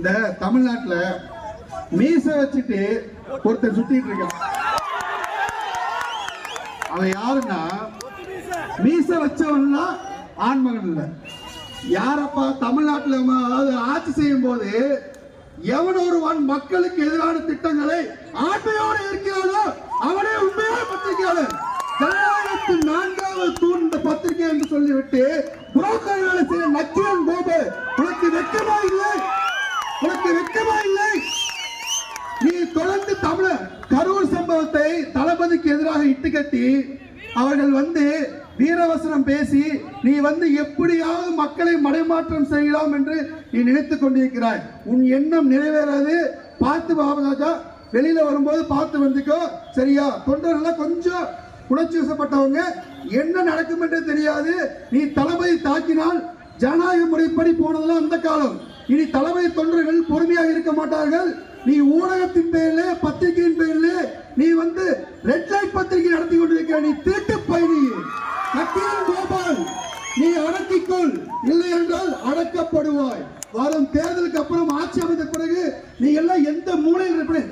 இந்த தமிழ்நாட்டுல மீச வச்சுட்டு ஒருத்தர் சுத்திட்டு இருக்கான். அவன் யாருன்னா மீச வச்சவன்னா ஆண்மகன் இல்ல. யாரப்பா தமிழ்நாட்டில் ஆட்சி செய்யும் போது எவன் ஒருவன் மக்களுக்கு எதிரான திட்டங்களை ஆண்மையோடு இருக்கிறானோ அவனே உண்மையான பத்திரிகையாளர். ஜனநாயகத்தின் 4வது தூண் இந்த பத்திரிகை என்று சொல்லிவிட்டு புரோக்கர்களை செய்ய நக்கிரன் கோபு, உனக்கு வெட்கமா இல்லை? உனக்கு வெட்கமா இல்லை? நீ தொடர்ந்து தமிழர் கரூர் சம்பவத்தை தளபதிக்கு எதிராக இட்டுக்கட்டி அவர்கள் வீரவசனம் பேசி நீ எப்படியாவது மக்களை மடைமாற்றம் செய்யலாம் என்று நீ நினைத்துக் கொண்டிருக்கிறாய். உன் எண்ணம் நிறைவேறாது. பார்த்து பாபராஜா, வெளியில வரும்போது பார்த்து வந்துக்கோ, சரியா? தொண்டர்கள் கொஞ்சம் உணர்ச்சி வசப்பட்டவங்க, என்ன நடக்கும் என்று தெரியாது. நீ தளபதி தாக்கினால் ஜனநாயக முறைப்படி போனதெல்லாம் அந்த காலம். இனி தளபதி தொண்டர்கள் பொறுமையாக இருக்க மாட்டார்கள். நீ ஊடகத்தின் பெயரிலே, பத்திரிகையின் பெயரிலே நீ ரெட் லைட் பத்திரிகை நடத்தி கொண்டிருக்கிற நீ திருட்டு பயணி நக்கீரன் கோபால், நீ அடக்கிக்கொள், இல்லை என்றால் அடக்கப்படுவாய். வரும் தேர்தலுக்கு அப்புறம் ஆட்சி அமைந்த பிறகு நீ எல்லாம் எந்த மூலையில் இருப்ப